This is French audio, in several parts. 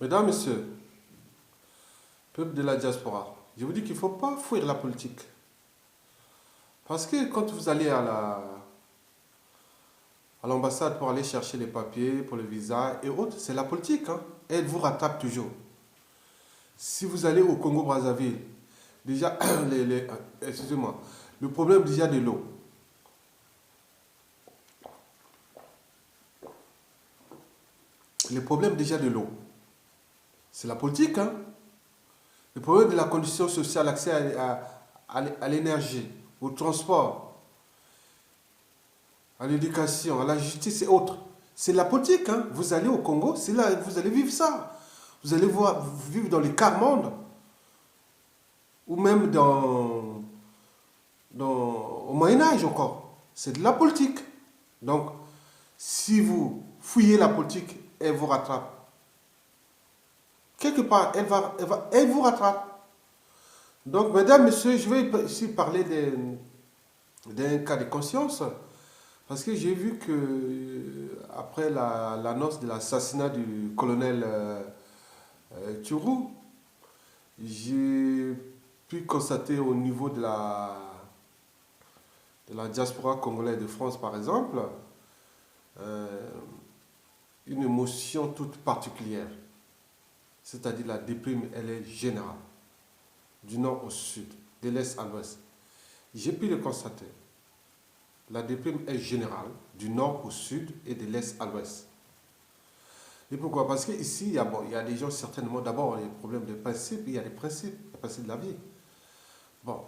Mesdames, Messieurs, peuple de la diaspora, je vous dis qu'il ne faut pas fuir la politique. Parce que quand vous allez à l'ambassade pour aller chercher les papiers, pour le visa et autres, c'est la politique. Hein. Elle vous rattrape toujours. Si vous allez au Congo-Brazzaville, déjà, excusez-moi, le problème déjà de l'eau. Le problème déjà de l'eau, c'est la politique. Hein. Le problème de la condition sociale, l'accès à l'énergie, au transport, à l'éducation, à la justice et autres. C'est la politique. Hein. Vous allez au Congo, c'est là vous allez vivre ça. Vous allez vivre dans les quarts mondes ou même au Moyen-Âge encore. C'est de la politique. Donc, si vous fouillez la politique, elle vous rattrape. Quelque part, elle vous rattrape. Donc, mesdames, messieurs, je vais ici parler d'un cas de conscience. Parce que j'ai vu que, après l'annonce de l'assassinat du colonel Thiroux, j'ai pu constater au niveau de la diaspora congolaise de France, par exemple, une émotion toute particulière. C'est-à-dire la déprime, elle est générale, du nord au sud, de l'est à l'ouest. J'ai pu le constater. La déprime est générale, du nord au sud et de l'est à l'ouest. Et pourquoi? Parce qu'ici, il y a des gens certainement, d'abord, les problèmes de principe, il y a des principes, les principes de la vie. Bon,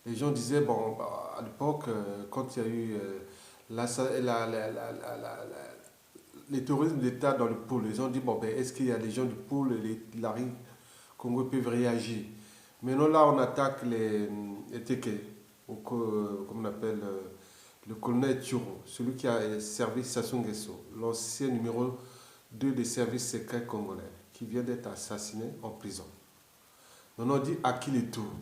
les gens disaient, bon, à l'époque, quand il y a eu les terrorismes d'État dans le pôle, les gens disent, bon, ben, est-ce qu'il y a des gens du pôle, les Congo peuvent réagir? Maintenant, là, on attaque les Téké, comme on appelle le colonel Thiroux, celui qui a servi Sassou Nguesso, l'ancien numéro 2 des services secrets congolais, qui vient d'être assassiné en prison. On dit à qui les tours.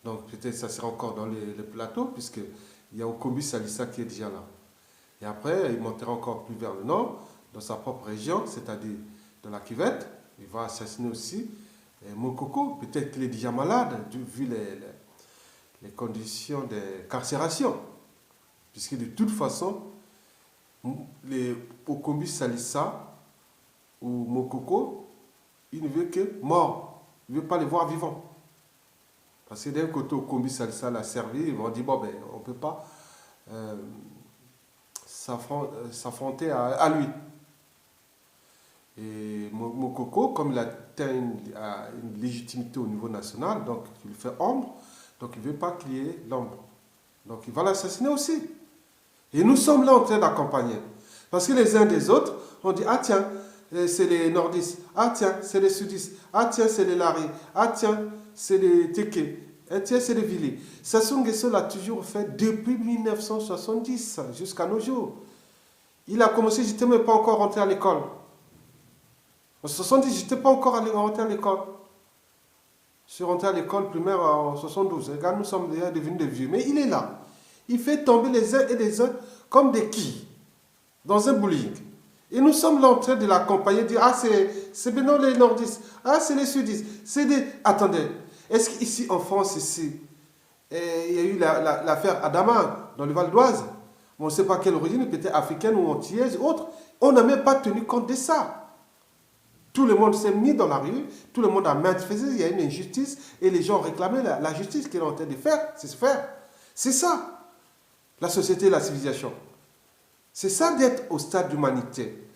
Donc peut-être ça sera encore dans le plateau, puisqu'il y a Okombi Salissa qui est déjà là. Et après, il montera encore plus vers le nord, dans sa propre région, c'est-à-dire dans la Kivette. Il va assassiner aussi Mokoko. Peut-être qu'il est déjà malade, vu les conditions de carcération. Puisque de toute façon, les Okombi Salissa ou Mokoko, il ne veut que mort. Il ne veut pas les voir vivants. Parce que d'un côté, Okombi Salissa l'a servi, ils vont dire, bon, ben, on ne peut pas s'affronter à lui. Et Mokoko, comme il atteint une légitimité au niveau national, donc il fait ombre, donc il ne veut pas qu'il y ait l'ombre. Donc il va l'assassiner aussi. Et nous sommes là en train d'accompagner. Parce que les uns des autres, on dit, ah tiens, c'est les nordistes, ah tiens, c'est les sudistes, ah tiens, c'est les Lari, ah tiens, c'est les Téké, ah tiens, c'est les Vili. Sassou Nguesso l'a toujours fait depuis 1970 jusqu'à nos jours. Il a commencé, je n'étais même pas encore rentré à l'école. En 70, je n'étais pas encore rentré à l'école. Je suis rentré à l'école primaire en 72. Regarde, nous sommes déjà devenus des vieux. Mais il est là. Il fait tomber les uns et les autres comme des quilles dans un bowling. Et nous sommes là en train de l'accompagner, de dire, ah, c'est maintenant les nordistes, ah, c'est les sudistes, c'est des... Attendez, est-ce qu'ici en France, ici, il y a eu l'affaire Adama dans le Val d'Oise? On ne sait pas quelle origine, peut-être africaine ou antillaise ou autre. On n'a même pas tenu compte de ça. Tout le monde s'est mis dans la rue, tout le monde a manifesté, il y a une injustice et les gens réclamaient la justice qu'ils sont en train de faire, c'est se faire. C'est ça, la société et la civilisation. C'est ça d'être au stade d'humanité.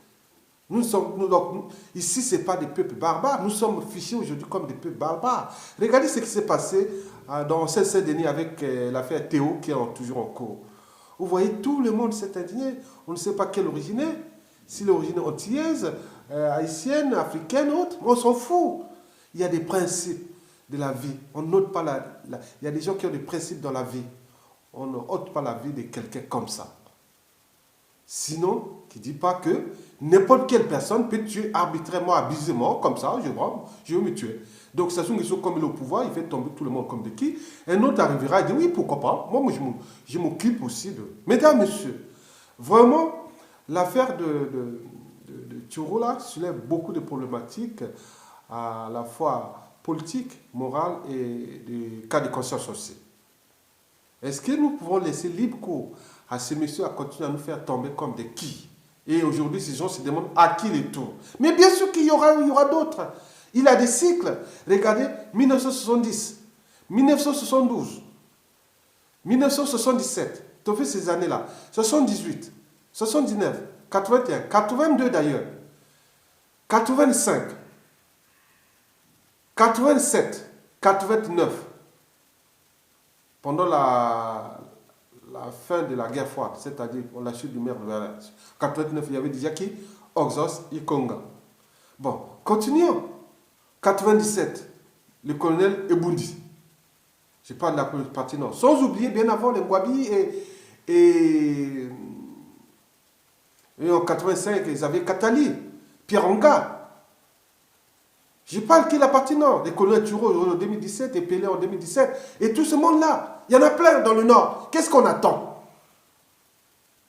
Ici, ce n'est pas des peuples barbares. Nous sommes fichés aujourd'hui comme des peuples barbares. Regardez ce qui s'est passé dans Seine-Saint-Denis avec l'affaire Théo qui est toujours en cours. Vous voyez, tout le monde s'est indigné. On ne sait pas quelle origine est. Si l'origine est antillaise, haïtienne, africaine, autre, on s'en fout. Il y a des principes de la vie. On n'ôte pas il y a des gens qui ont des principes dans la vie. On ne ôte pas la vie de quelqu'un comme ça. Sinon, qui ne dit pas que n'importe quelle personne peut tuer arbitrairement, abusément, comme ça, je vais me tuer. Donc, Sassou Nguesso, comme il est au pouvoir, il fait tomber tout le monde comme de qui. Un autre arrivera et dit, oui, pourquoi pas. Moi je m'occupe aussi de... Mesdames, messieurs, vraiment, l'affaire de Turo là soulève beaucoup de problématiques, à la fois politiques, morales et de cas de conscience aussi. Est-ce que nous pouvons laisser libre cours à ces messieurs à continuer à nous faire tomber comme des qui? Et aujourd'hui, ces gens se demandent à qui les tours. Mais bien sûr qu'il y aura d'autres. Il a des cycles. Regardez, 1970, 1972, 1977. Tu as fait ces années-là. 78, 79, 81, 82 d'ailleurs, 85, 87, 89. Pendant la fin de la guerre froide, c'est-à-dire pour la chute du maire de Valence. 89, il y avait déjà qui? Oxos Ikonga. Bon, continuons. 97, le colonel Eboundi. Je parle de la partie nord. Sans oublier bien avant les Ngwabi et en 85, ils avaient Katali, Pieranga. Je parle qui est la partie nord, les colonels Turo en 2017 et Pelé en 2017. Et tout ce monde-là, il y en a plein dans le nord. Qu'est-ce qu'on attend?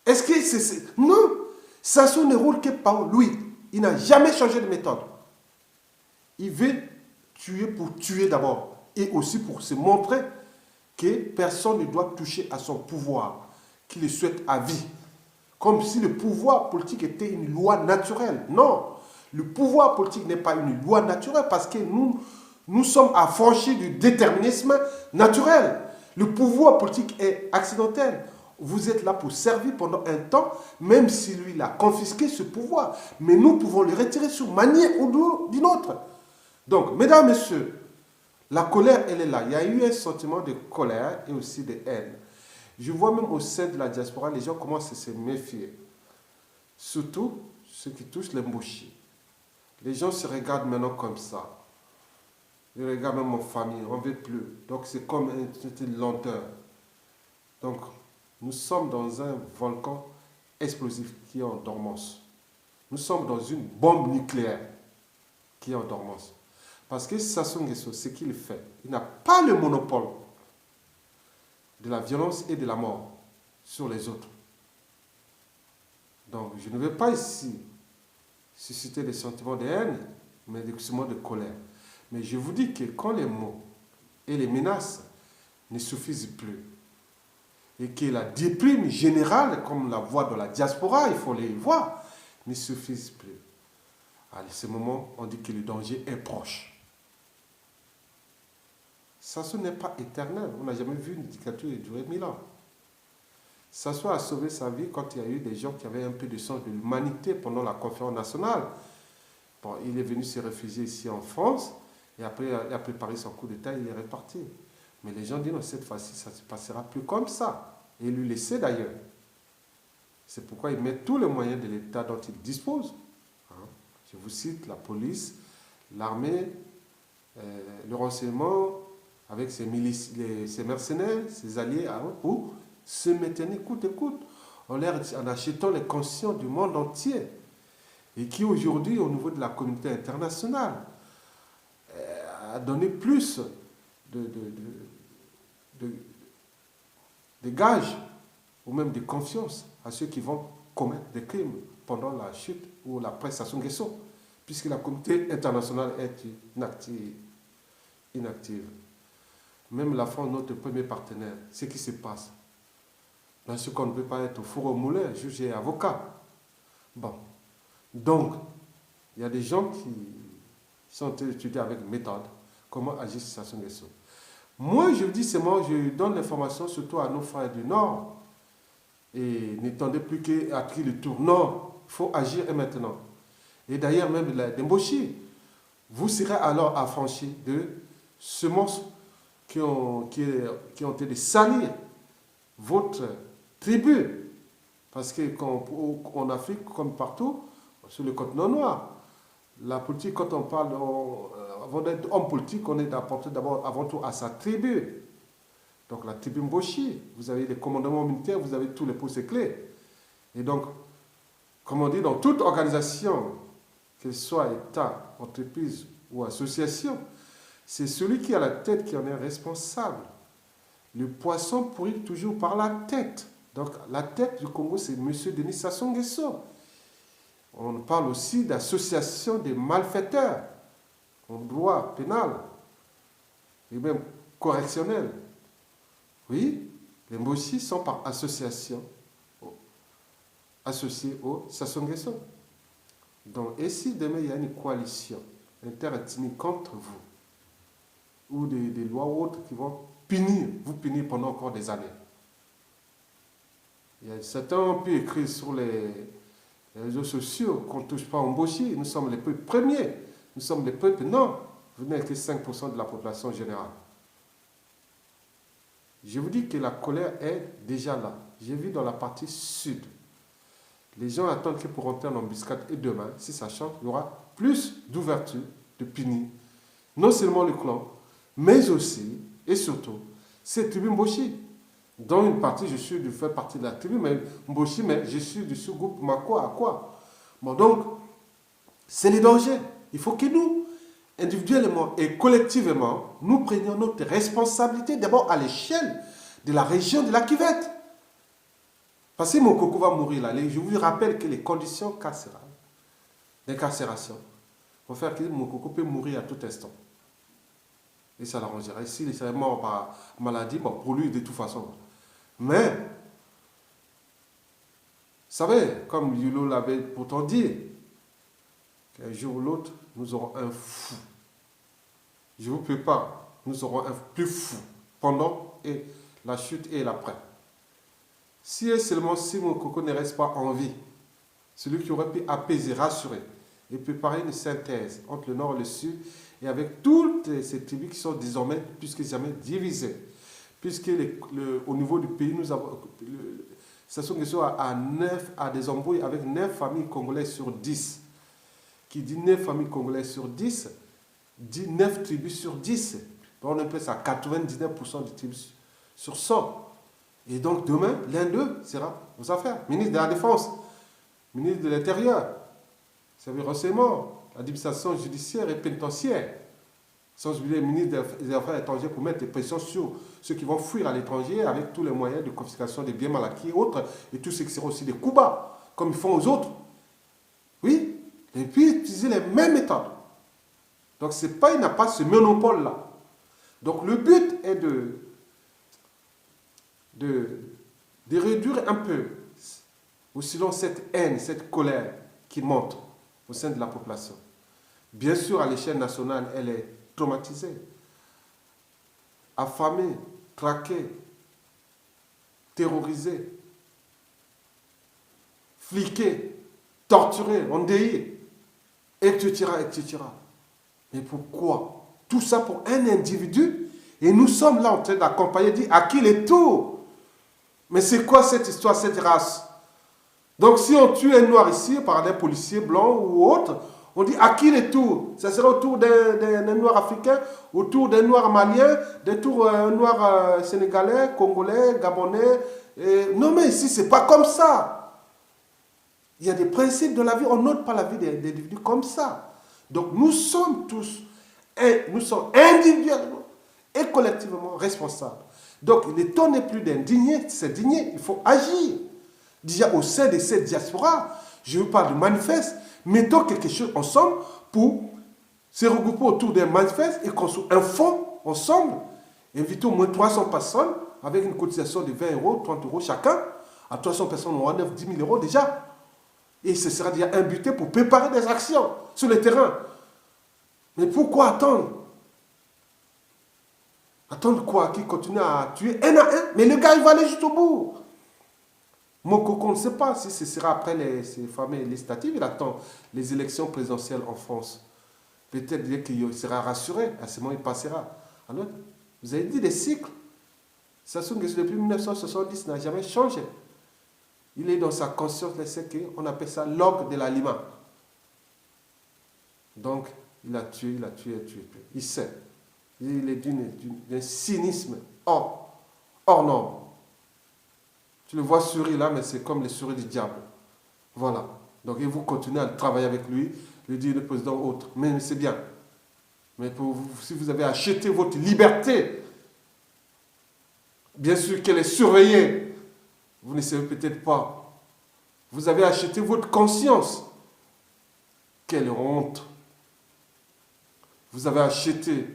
Est-ce que c'est... Non, Sassou ne roule que par lui. Il n'a jamais changé de méthode. Il veut tuer pour tuer d'abord. Et aussi pour se montrer que personne ne doit toucher à son pouvoir, qu'il le souhaite à vie. Comme si le pouvoir politique était une loi naturelle. Non, le pouvoir politique n'est pas une loi naturelle parce que nous sommes affranchis du déterminisme naturel. Le pouvoir politique est accidentel. Vous êtes là pour servir pendant un temps, même si lui, il a confisqué ce pouvoir. Mais nous pouvons le retirer sur manière ou d'une autre. Donc, mesdames, messieurs, la colère, elle est là. Il y a eu un sentiment de colère et aussi de haine. Je vois même au sein de la diaspora, les gens commencent à se méfier. Surtout ceux qui touchent les mbouchis. Les gens se regardent maintenant comme ça. Ils regardent même en famille, on ne veut plus. Donc c'est comme une lenteur. Donc nous sommes dans un volcan explosif qui est en dormance. Nous sommes dans une bombe nucléaire qui est en dormance. Parce que Sassou Nguesso, ce qu'il fait, il n'a pas le monopole de la violence et de la mort sur les autres. Donc je ne veux pas ici susciter des sentiments de haine, mais des sentiments de colère. Mais je vous dis que quand les mots et les menaces ne suffisent plus, et que la déprime générale, comme la voit dans la diaspora, il faut les voir, ne suffisent plus. À ce moment, on dit que le danger est proche. Sassou n'est pas éternel. On n'a jamais vu une dictature durer 1000 ans. Sassou a sauvé sa vie quand il y a eu des gens qui avaient un peu de sens de l'humanité pendant la conférence nationale. Bon, il est venu se réfugier ici en France, et après il a préparé son coup d'État, il est reparti. Mais les gens disent non, cette fois-ci, ça ne se passera plus comme ça. Et il lui laissait d'ailleurs. C'est pourquoi il met tous les moyens de l'État dont il dispose. Je vous cite la police, l'armée, le renseignement, avec ses milices, ses mercenaires, ses alliés, pour se maintenir coûte et coûte, en achetant les consciences du monde entier. Et qui aujourd'hui, au niveau de la communauté internationale, a donné plus de gages ou même de confiance à ceux qui vont commettre des crimes pendant la chute ou la presse Sassou Nguesso, puisque la communauté internationale est inactive. Même la France, notre premier partenaire, ce qui se passe. Dans ce qu'on ne peut pas être au four au moulin, juge et avocat. Bon. Donc, il y a des gens qui sont étudiés avec méthode comment agir sur Sassou Nguesso. Moi, je dis seulement, je donne l'information surtout à nos frères du Nord. Et n'attendez plus qu'à qui le tour. Non, il faut agir et maintenant. Et d'ailleurs, même des Mboshi, vous serez alors affranchis de semences qui ont été de salir votre tribu. Parce qu'en Afrique, comme partout, sur le continent noir, la politique, quand on parle, avant d'être homme politique, on est apporté d'abord, avant tout, à sa tribu. Donc la tribu Mboshi, vous avez les commandements militaires, vous avez tous les postes clés. Et donc, comme on dit, dans toute organisation, qu'elle soit État, entreprise ou association, c'est celui qui a la tête qui en est responsable. Le poisson pourrit toujours par la tête. Donc la tête du Congo, c'est M. Denis Sassou Nguesso. On parle aussi d'association des malfaiteurs en droit pénal et même correctionnel. Oui, les Mboshi sont par association associés au Sassou Nguesso. Donc, et si demain il y a une coalition interethnique contre vous, ou des lois autres qui vont vous punir pendant encore des années. Il y a certains ont pu écrire sur les réseaux sociaux qu'on ne touche pas au Mboshi, nous sommes les peuples premiers, nous sommes les peuples, non, vous n'êtes que 5% de la population générale. Je vous dis que la colère est déjà là. J'ai vu dans la partie sud. Les gens attendent que pour rentrer en embuscade et demain, si ça change, il y aura plus d'ouverture, de punir. Non seulement le clan, mais aussi, et surtout, cette tribu Mboshi. Dans une partie, je suis de faire partie de la tribu mais Mboshi, mais je suis du sous-groupe Makwa à quoi. Bon, donc, c'est le danger. Il faut que nous, individuellement et collectivement, nous prenions notre responsabilité d'abord à l'échelle de la région de la Kivette. Parce que mon coco va mourir là. Je vous rappelle que les conditions carcérales, d'incarcération, vont faire que mon coco peut mourir à tout instant. Et ça l'arrangerait. S'il est mort par maladie, bon, pour lui de toute façon. Mais, vous savez, comme Yulo l'avait pourtant dit, qu'un jour ou l'autre, nous aurons un fou. Je vous prépare, nous aurons un plus fou pendant et la chute et l'après. Si et seulement si mon coco ne reste pas en vie, celui qui aurait pu apaiser, rassurer et préparer une synthèse entre le nord et le sud et avec toutes ces tribus qui sont désormais plus que jamais divisées. Puisque au niveau du pays, nous avons Sassou Nguesso a des embrouilles avec 9 familles congolaises sur 10. Qui dit 9 familles congolaises sur 10, dit 9 tribus sur 10. On appelle ça 99% des tribus sur 100. Et donc demain, l'un d'eux sera aux affaires. Ministre de la Défense, ministre de l'Intérieur, service de renseignement, l'administration judiciaire et pénitentiaire. Sans oublier le ministre des Affaires étrangères pour mettre des pressions sur ceux qui vont fuir à l'étranger avec tous les moyens de confiscation des biens mal acquis et autres, et tout ce qui sera aussi des coups bas, comme ils font aux autres. Oui, et puis utiliser les mêmes méthodes. Donc il n'a pas ce monopole-là. Donc le but est de réduire un peu, ou sinon cette haine, cette colère qui monte au sein de la population. Bien sûr, à l'échelle nationale, elle est traumatisée, affamée, traquée, terrorisée, fliquée, torturée, endeuillée, etc., etc. Mais pourquoi? Tout ça pour un individu, et nous sommes là en train d'accompagner, dire à qui les tours. Mais c'est quoi cette histoire, cette race? Donc si on tue un noir ici par des policiers blancs ou autres, on dit à qui les tours? Ça sera autour d'un noir africain, autour d'un noir malien, autour d'un noir sénégalais, congolais, gabonais. Non mais ici, c'est pas comme ça. Il y a des principes de la vie, on n'ôte pas la vie des individus comme ça. Donc nous sommes tous, nous sommes individuellement et collectivement responsables. Donc le temps n'est plus d'indigner, c'est digner, il faut agir. Déjà au sein de cette diaspora, je vous parle de manifeste, mettons quelque chose ensemble pour se regrouper autour d'un manifeste et construire un fonds ensemble. Invitons au moins 300 personnes avec une cotisation de 20 euros, 30 euros chacun. À 300 personnes, on aura 9, 10 000 euros déjà. Et ce sera déjà un budget pour préparer des actions sur le terrain. Mais pourquoi attendre? Attendre quoi? Qui continue à tuer un à un? Mais le gars, il va aller jusqu'au bout. Mon coco, on ne sait pas si ce sera après ces fameux législatives. Il attend les élections présidentielles en France. Peut-être qu'il sera rassuré. À ce moment, il passera. Alors, vous avez dit des cycles. Sassou Nguesso, depuis 1970, n'a jamais changé. Il est dans sa conscience, on appelle ça l'orgue de l'aliment. Donc, il a tué, il a tué, tué. Il sait. Il est d'un cynisme hors norme. Tu le vois sourire là, mais c'est comme les souris du diable. Voilà. Donc, il vous continuez à travailler avec lui, lui dire le président autre. Mais c'est bien. Mais si vous avez acheté votre liberté, bien sûr qu'elle est surveillée. Vous ne savez peut-être pas. Vous avez acheté votre conscience. Quelle honte! Vous avez acheté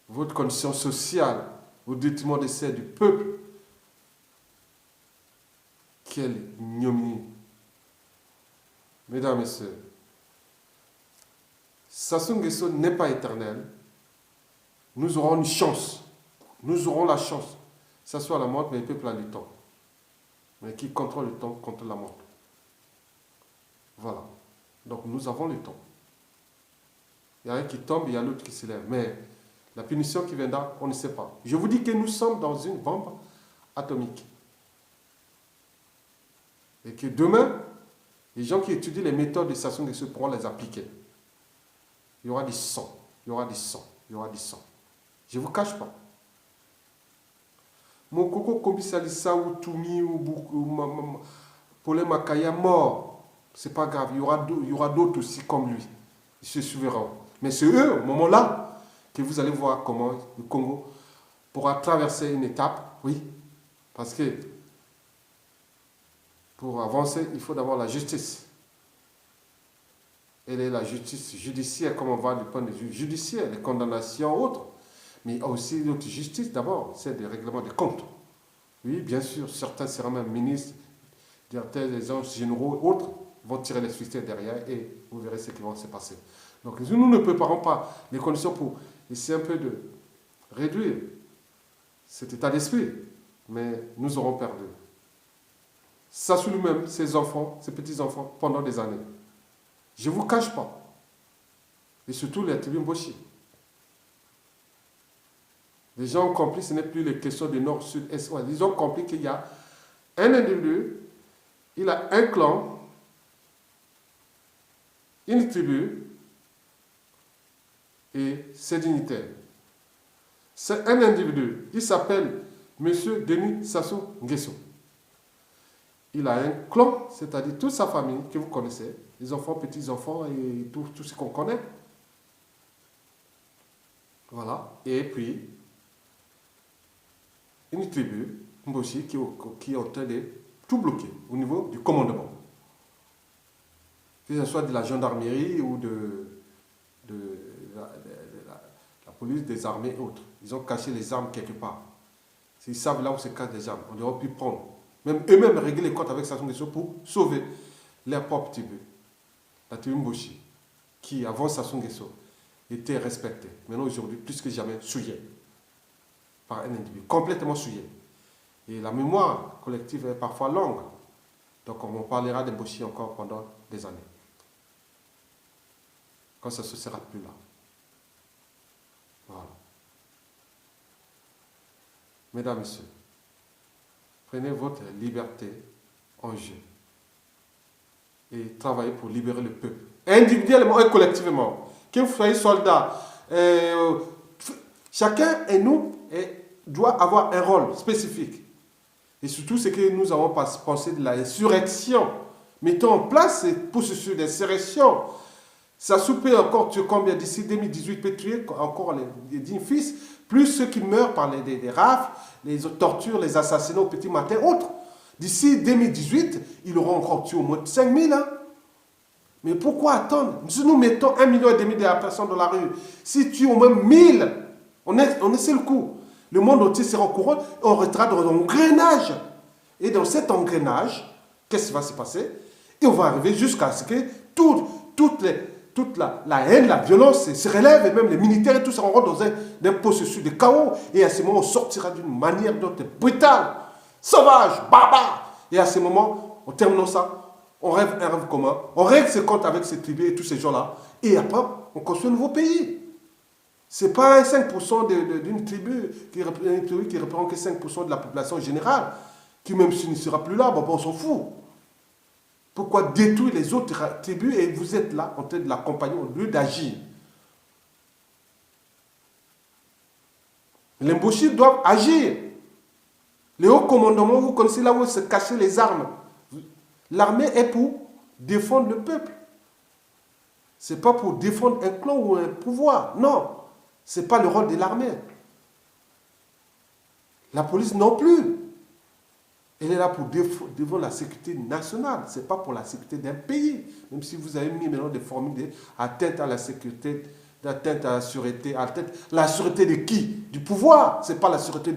votre condition sociale au détriment de celle du peuple. Quelle ignominie! Mesdames et messieurs, Sassou Nguesso n'est pas éternel. Nous aurons une chance. Nous aurons la chance. Ça soit la mort, mais le peuple a le temps. Mais qui contrôle le temps contre la mort. Voilà. Donc nous avons le temps. Il y a un qui tombe, il y a l'autre qui se lève. Mais la punition qui viendra, on ne sait pas. Je vous dis que nous sommes dans une bombe atomique. Et que demain, les gens qui étudient les méthodes de Sassou Nguesso pourront les appliquer. Il y aura du sang. Il y aura du sang. Il y aura du sang. Je ne vous cache pas. Mon coco Kombissalissa ou Toumi ou Paulin Makaya mort. C'est pas grave. Il y aura d'autres aussi comme lui. Ils se souveront. Mais c'est eux, au moment-là, que vous allez voir comment le Congo pourra traverser une étape. Oui. Parce que pour avancer, il faut d'abord la justice. Elle est la justice judiciaire, comme on va du point de vue judiciaire, les condamnations autres. Mais il y a aussi l'autre justice d'abord, c'est des règlements de comptes. Oui, bien sûr, certains seront même ministres, directeurs des agents généraux, autres vont tirer les ficelles derrière et vous verrez ce qui va se passer. Donc nous ne préparons pas les conditions pour essayer un peu de réduire cet état d'esprit, mais nous aurons perdu. Sassou lui-même, ses enfants, ses petits-enfants, pendant des années. Je ne vous cache pas. Et surtout les tribus Mboshi. Les gens ont compris que ce n'est plus les questions de nord, sud, est, ouest. Ils ont compris qu'il y a un individu, il a un clan, une tribu et ses dignitaires. C'est un individu, il s'appelle M. Denis Sassou Nguesso. Il a un clan, c'est-à-dire toute sa famille que vous connaissez, les enfants, petits-enfants et tout ce qu'on connaît. Voilà. Et puis, une tribu, Mboshi, qui est en train de tout bloquer au niveau du commandement. Que ce soit de la gendarmerie ou de la police des armées et autres. Ils ont caché les armes quelque part. S'ils savent là où se cachent les armes, on aurait pu prendre. Même eux-mêmes régler les comptes avec Sassou Nguesso pour sauver leur propre tribu. La tribu Mboshi, qui avant Sassou Nguesso était respectée. Maintenant aujourd'hui, plus que jamais, souillée par un individu, complètement souillé. Et la mémoire collective est parfois longue. Donc on parlera des Mboshi encore pendant des années. Quand ça ne sera plus là. Voilà. Mesdames, Messieurs, prenez votre liberté en jeu. Et travaillez pour libérer le peuple. Individuellement et collectivement. Que vous soyez soldat, chacun et nous doit avoir un rôle spécifique. Et surtout, ce que nous avons pensé de l'insurrection. Mettons en place ce processus d'insurrection. Ça souper encore, tu combien d'ici 2018 peut tuer encore les 10 fils, plus ceux qui meurent par des rafles, les tortures, les assassinats au petit matin, autres. D'ici 2018, ils auront encore tué au moins 5000. Hein? Mais pourquoi attendre? Si nous mettons 1,5 million de personnes dans la rue, si tu au moins 1000, on est sur le coup. Le monde entier sera au courant, on rentrera dans un engrenage. Et dans cet engrenage, qu'est-ce qui va se passer? Et on va arriver jusqu'à ce que toute la haine, la violence se relève, et même les militaires et tout ça, on rentre dans un processus de chaos. Et à ce moment, on sortira d'une manière brutale, sauvage, barbare. Et à ce moment, en terminant ça, on rêve un rêve commun, on règle ses comptes avec ces tribus et tous ces gens-là, et après, on construit un nouveau pays. Ce n'est pas un 5% d'une tribu qui représente que 5% de la population générale, qui même s'il ne sera plus là, bon, on s'en fout. Pourquoi détruire les autres tribus et vous êtes là en train de l'accompagner au lieu d'agir? Les Mboshi doivent agir. Les hauts commandements, vous connaissez là où se cachent les armes. L'armée est pour défendre le peuple. Ce n'est pas pour défendre un clan ou un pouvoir. Non. Ce n'est pas le rôle de l'armée. La police non plus. Elle est là pour défendre la sécurité nationale. Ce n'est pas pour la sécurité d'un pays. Même si vous avez mis maintenant des formules d'atteinte à la sécurité, d'atteinte à la sûreté. La sûreté de qui? Du pouvoir. Ce n'est pas la sûreté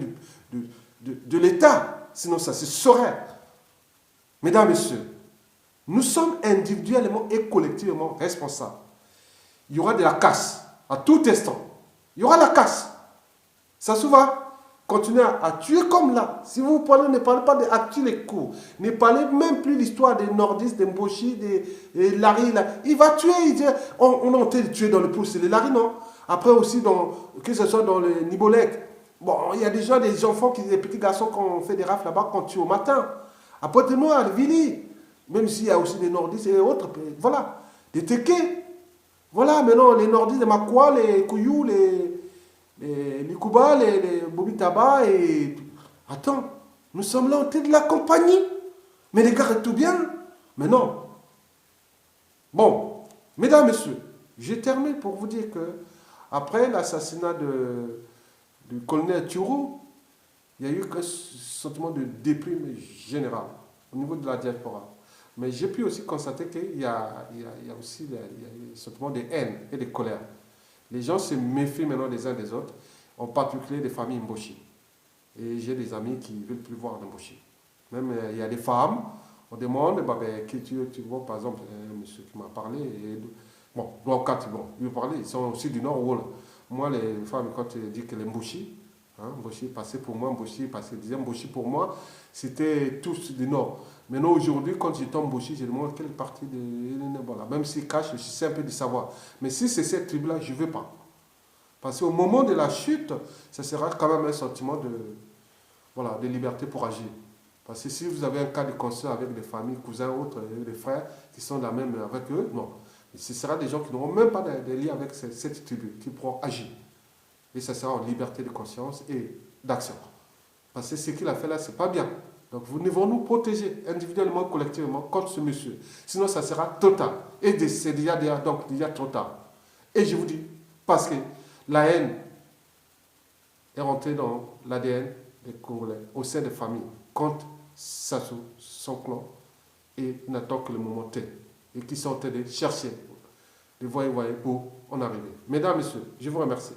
de l'État. Sinon, ça se saurait. Mesdames, Messieurs, nous sommes individuellement et collectivement responsables. Il y aura de la casse à tout instant. Il y aura la casse. Ça se va. Continuez à tuer comme là. Si vous parlez, ne parlez pas de tuer les cours. Ne parlez même plus l'histoire des nordistes, des Mboshi, des Larry. Là. Il va tuer. On a en train de tuer dans le pouce. C'est les Larry, non? Après aussi, que ce soit dans le Nibolek. Bon, il y a déjà des enfants, des petits garçons qui ont fait des rafles là-bas, qu'on tue au matin. Après, de moi, à Vili. Même s'il y a aussi des nordistes et autres. Voilà. Des Tékés. Voilà, maintenant, les nordistes, les Makwa, les Kouyou, les Kuba, les Bobitaba et... Attends, nous sommes là en tête de la compagnie. Mais les gars, tout bien. Mais non. Bon, mesdames, messieurs, je termine pour vous dire que après l'assassinat du colonel Thioro, il y a eu un sentiment de déprime générale au niveau de la diaspora. Mais j'ai pu aussi constater qu'il y a aussi un sentiment de haine et de colère. Les gens se méfient maintenant les uns des autres, en particulier des familles Mboshi. Et j'ai des amis qui ne veulent plus voir Mboshi. Même il y a des femmes, on demande, qui tu vois, par exemple, un monsieur qui m'a parlé, bon, il me parlait, ils sont aussi du Nord. Moi, les femmes, quand ils disent que les Mboshi, Mboshi passait pour moi, Mboshi passait, disait Mboshi pour moi, c'était tous du Nord. Maintenant, aujourd'hui, quand je tombe Mboshi, je demande quelle partie de... Voilà. Même s'ils cachent, je suis un peu de savoir. Mais si c'est cette tribu-là, je ne veux pas. Parce qu'au moment de la chute, ça sera quand même un sentiment de liberté pour agir. Parce que si vous avez un cas de conscience avec des familles, cousins, autres, des frères qui sont la même avec eux, non. Ce sera des gens qui n'auront même pas de lien avec cette tribu, qui pourront agir. Et ça sera en liberté de conscience et d'action. Parce que ce qu'il a fait là, ce n'est pas bien. Donc nous devons nous protéger individuellement, collectivement contre ce monsieur. Sinon, ça sera total. Et c'est déjà trop tard. Et je vous dis, parce que la haine est rentrée dans l'ADN des Congolais, au sein des familles, contre Sassou, son clan, et n'attend que le moment T. Et qui sont en train de chercher, de voir pour en arriver. Mesdames, Messieurs, je vous remercie.